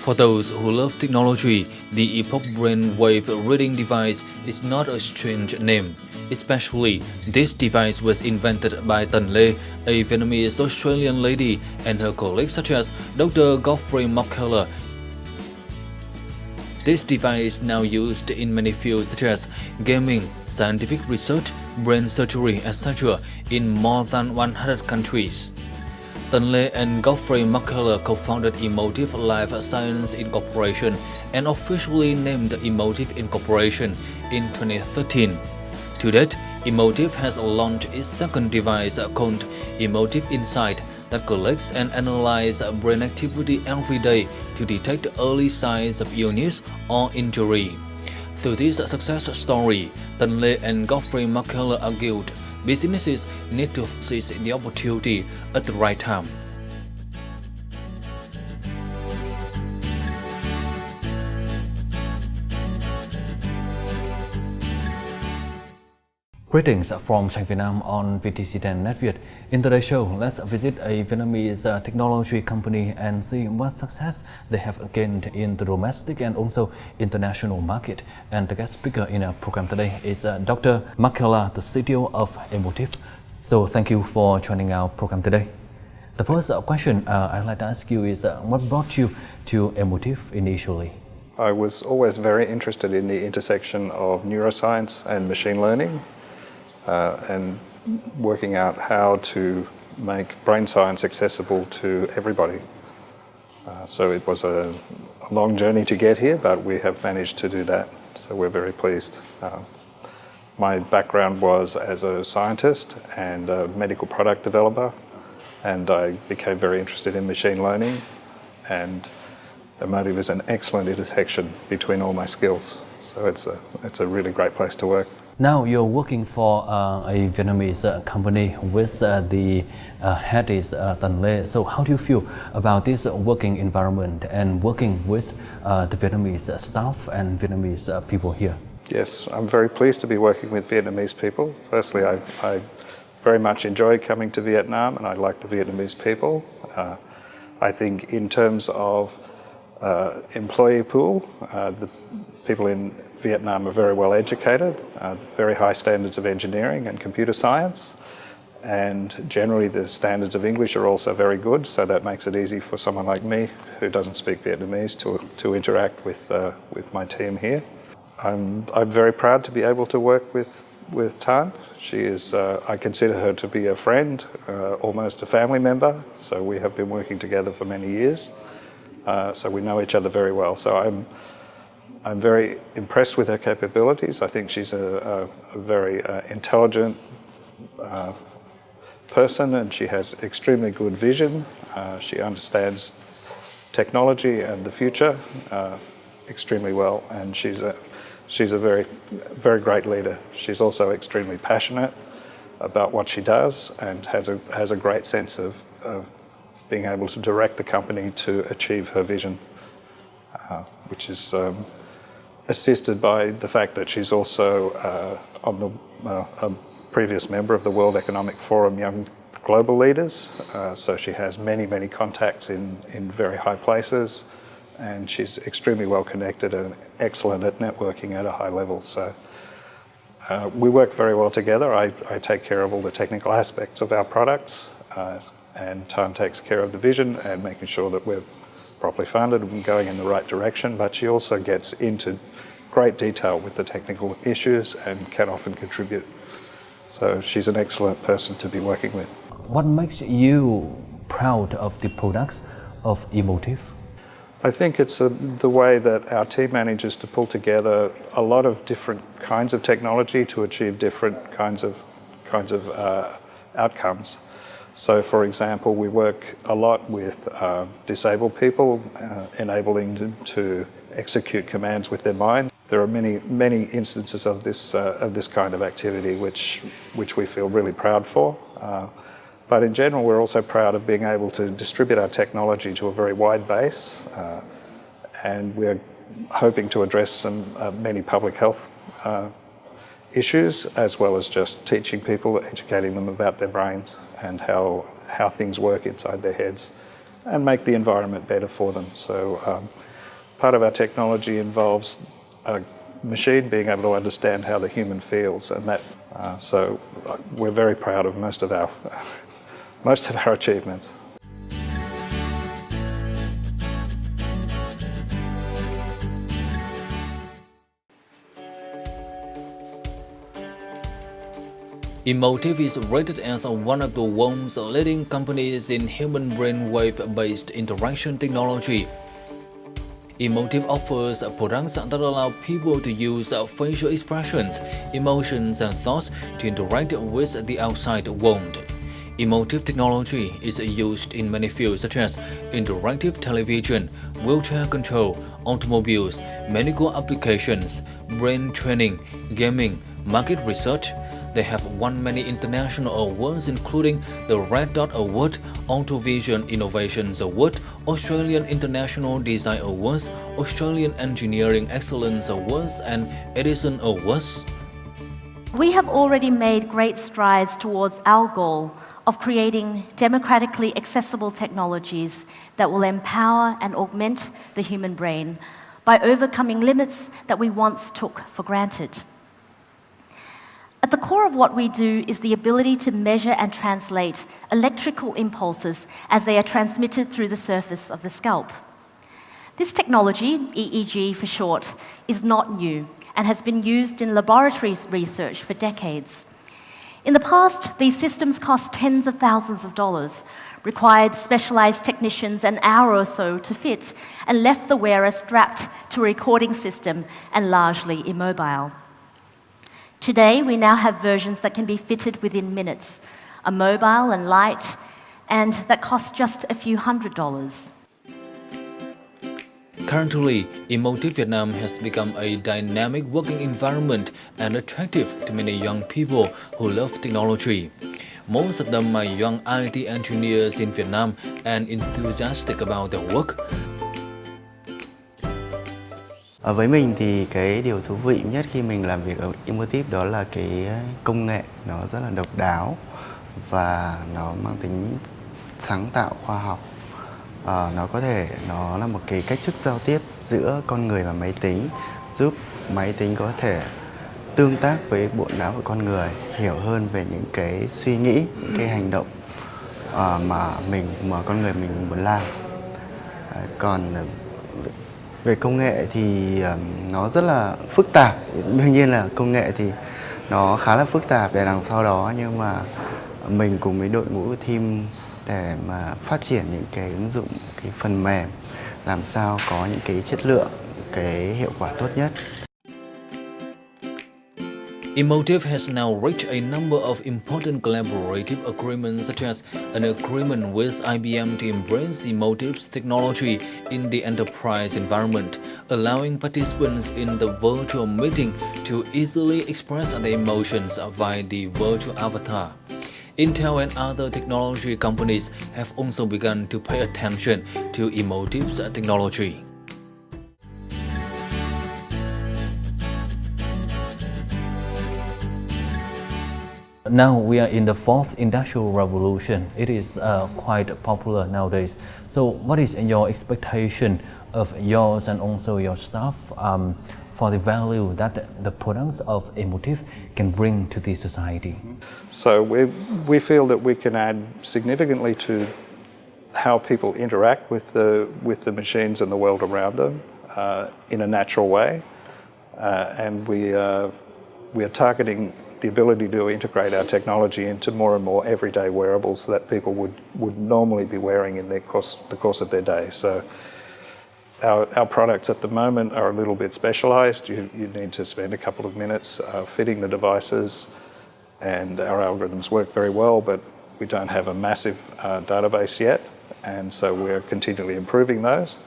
For those who love technology, the Epoch Brainwave reading device is not a strange name. Especially, this device was invented by Tân Lê, a Vietnamese Australian lady, and her colleagues such as Dr. Godfrey McKellar. This device is now used in many fields such as gaming, scientific research, brain surgery, etc. in more than 100 countries. Tân Lê and Godfrey McKellar co-founded Emotive Life Science Incorporation and officially named Emotive Incorporation in 2013. To date, Emotive has launched its second device called Emotive Insight that collects and analyzes brain activity every day to detect early signs of illness or injury. Through this success story, Tân Lê and Godfrey McKellar argued businesses need to seize the opportunity at the right time. Greetings from Vngn on VTC10 NetViet. In today's show, let's visit a Vietnamese technology company and see what success they have gained in the domestic and also international market. And the guest speaker in our program today is Dr. McKellar, the CTO of Emotive. So thank you for joining our program today. The first question I'd like to ask you is what brought you to Emotive initially? I was always very interested in the intersection of neuroscience and machine learning. And working out how to make brain science accessible to everybody. So it was a long journey to get here, but we have managed to do that, so we're very pleased. My background was as a scientist and a medical product developer, and I became very interested in machine learning, and Emotive is an excellent intersection between all my skills, so it's a really great place to work. Now you're working for a Vietnamese company with the head is Tân Lê. So how do you feel about this working environment and working with the Vietnamese staff and Vietnamese people here? Yes, I'm very pleased to be working with Vietnamese people. Firstly, I very much enjoy coming to Vietnam and I like the Vietnamese people. I think in terms of employee pool, the people in Vietnam are very well educated, very high standards of engineering and computer science, and generally the standards of English are also very good, so that makes it easy for someone like me who doesn't speak Vietnamese to interact with my team here. I'm very proud to be able to work with Tan. She is, I consider her to be a friend, almost a family member, so we have been working together for many years, so we know each other very well. So I'm very impressed with her capabilities. I think she's a very intelligent person, and she has extremely good vision. She understands technology and the future extremely well, and she's a very great leader. She's also extremely passionate about what she does and has a great sense of being able to direct the company to achieve her vision, which is assisted by the fact that she's also a previous member of the World Economic Forum Young Global Leaders. So she has many contacts in very high places, and she's extremely well connected and excellent at networking at a high level. So we work very well together. I take care of all the technical aspects of our products, and Tan takes care of the vision and making sure that we're properly funded and going in the right direction, but she also gets into great detail with the technical issues and can often contribute. So she's an excellent person to be working with. What makes you proud of the products of Emotive? I think it's the way that our team manages to pull together a lot of different kinds of technology to achieve different kinds of outcomes. So, for example, we work a lot with disabled people, enabling them to execute commands with their mind. There are many instances of this kind of activity which we feel really proud for. But in general, we're also proud of being able to distribute our technology to a very wide base, and we're hoping to address many public health issues, as well as just teaching people, educating them about their brains and how things work inside their heads, and make the environment better for them. So part of our technology involves a machine being able to understand how the human feels, and that so we're very proud of most of our most of our achievements. Emotive is rated as one of the world's leading companies in human brainwave-based interaction technology. Emotive offers products that allow people to use facial expressions, emotions, and thoughts to interact with the outside world. Emotive technology is used in many fields such as interactive television, wheelchair control, automobiles, medical applications, brain training, gaming, market research. They have won many international awards including the Red Dot Award, AutoVision Innovations Award, Australian International Design Awards, Australian Engineering Excellence Awards, and Edison Awards. We have already made great strides towards our goal of creating democratically accessible technologies that will empower and augment the human brain by overcoming limits that we once took for granted. At the core of what we do is the ability to measure and translate electrical impulses as they are transmitted through the surface of the scalp. This technology, EEG for short, is not new and has been used in laboratory research for decades. In the past, these systems cost tens of thousands of dollars, required specialized technicians an hour or so to fit, and left the wearer strapped to a recording system and largely immobile. Today, we now have versions that can be fitted within minutes, are mobile and light, and that cost just a few $100s. Currently, Emotive Vietnam has become a dynamic working environment and attractive to many young people who love technology. Most of them are young IT engineers in Vietnam and enthusiastic about their work. Với mình thì cái điều thú vị nhất khi mình làm việc ở Emotive đó là cái công nghệ nó rất là độc đáo và nó mang tính sáng tạo khoa học. Nó là một cái cách thức giao tiếp giữa con người và máy tính, giúp máy tính có thể tương tác với bộ não của con người, hiểu hơn về những cái suy nghĩ, những cái hành động mà con người mình muốn làm. Còn về công nghệ thì nó rất là phức tạp. Đương nhiên là công nghệ thì nó khá là phức tạp để đằng sau đó, nhưng mà mình cùng với đội ngũ team để mà phát triển những cái ứng dụng, cái phần mềm làm sao có những cái chất lượng, cái hiệu quả tốt nhất. Emotive has now reached a number of important collaborative agreements, such as an agreement with IBM to embrace Emotive's technology in the enterprise environment, allowing participants in the virtual meeting to easily express their emotions via the virtual avatar. Intel and other technology companies have also begun to pay attention to Emotive's technology. Now we are in the fourth industrial revolution. It is quite popular nowadays. So what is your expectation of yours and also your staff for the value that the products of Emotive can bring to the society? So we feel that we can add significantly to how people interact with the machines and the world around them in a natural way, and we are targeting the ability to integrate our technology into more and more everyday wearables that people would normally be wearing in the course of their day. So our products at the moment are a little bit specialized. You need to spend a couple of minutes fitting the devices, and our algorithms work very well, but we don't have a massive database yet, and so we're continually improving those.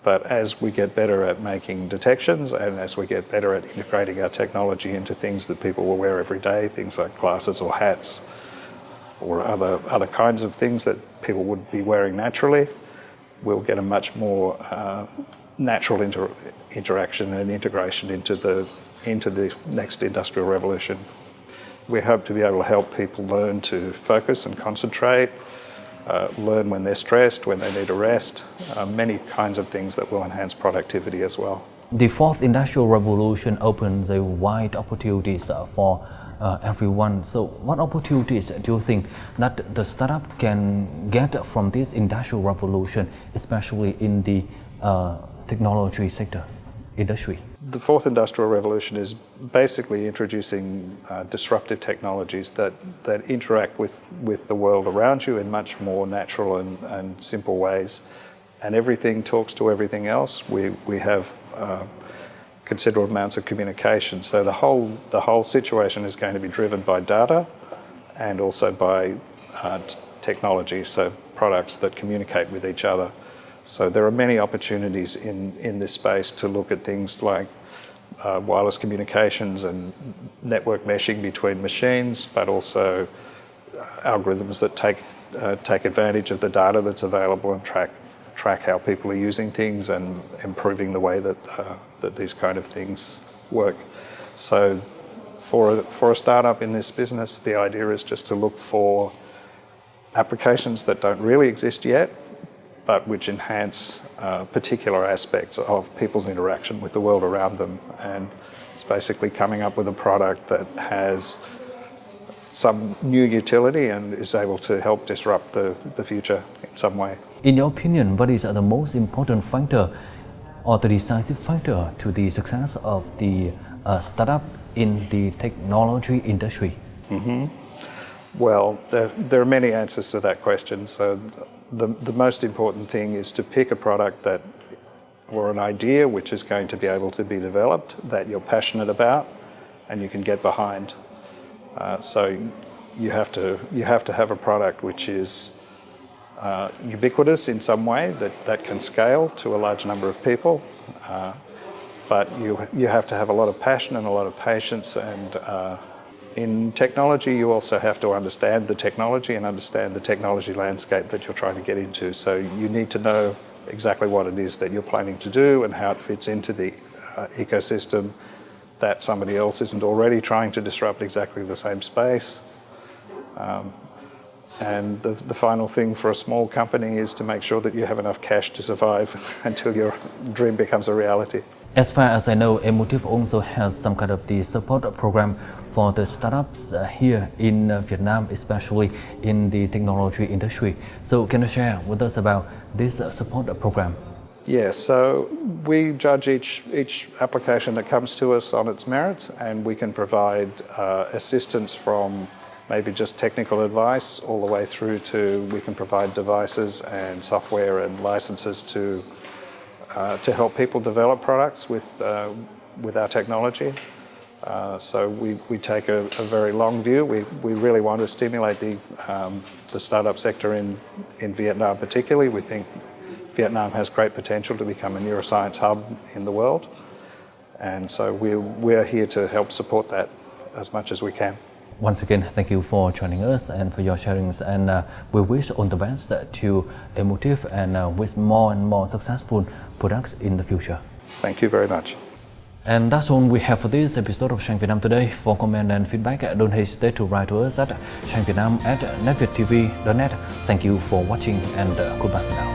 But as we get better at making detections and as we get better at integrating our technology into things that people will wear every day, things like glasses or hats or other kinds of things that people would be wearing naturally, we'll get a much more natural interaction and integration into the next industrial revolution. We hope to be able to help people learn to focus and concentrate, learn when they're stressed, when they need a rest, many kinds of things that will enhance productivity as well. The fourth industrial revolution opens a wide opportunities for everyone. So what opportunities do you think that the startup can get from this industrial revolution, especially in the technology sector, industry? The fourth industrial revolution is basically introducing disruptive technologies that interact with the world around you in much more natural and simple ways. And everything talks to everything else. We have considerable amounts of communication. So the whole situation is going to be driven by data and also by technology, so products that communicate with each other. So there are many opportunities in this space to look at things like wireless communications and network meshing between machines, but also algorithms that take advantage of the data that's available and track how people are using things and improving the way that these kind of things work. So for a startup in this business, the idea is just to look for applications that don't really exist yet, but which enhance particular aspects of people's interaction with the world around them. And it's basically coming up with a product that has some new utility and is able to help disrupt the future in some way. In your opinion, what is the most important factor or the decisive factor to the success of the startup in the technology industry? Well, there are many answers to that question. So the most important thing is to pick a product or an idea which is going to be able to be developed, that you're passionate about and you can get behind. So you have to have a product which is ubiquitous in some way, that can scale to a large number of people. But you have to have a lot of passion and a lot of patience, and in technology you also have to understand the technology and understand the technology landscape that you're trying to get into. So you need to know exactly what it is that you're planning to do and how it fits into the ecosystem, that somebody else isn't already trying to disrupt exactly the same space. And the final thing for a small company is to make sure that you have enough cash to survive until your dream becomes a reality. As far as I know, Emotive also has some kind of the support program for the startups here in Vietnam, especially in the technology industry. So can you share with us about this support program? Yeah, so we judge each application that comes to us on its merits, and we can provide assistance from maybe just technical advice all the way through to we can provide devices and software and licenses to help people develop products with our technology. So we take a very long view. We really want to stimulate the startup sector in Vietnam particularly. We think Vietnam has great potential to become a neuroscience hub in the world. And so we're here to help support that as much as we can. Once again, thank you for joining us and for your sharings, and we wish all the best to Emotive and with more and more successful products in the future. Thank you very much. And that's all we have for this episode of Shang Vietnam today. For comment and feedback, don't hesitate to write to us at shangvietnam@netvietttv.net. Thank you for watching and goodbye for now.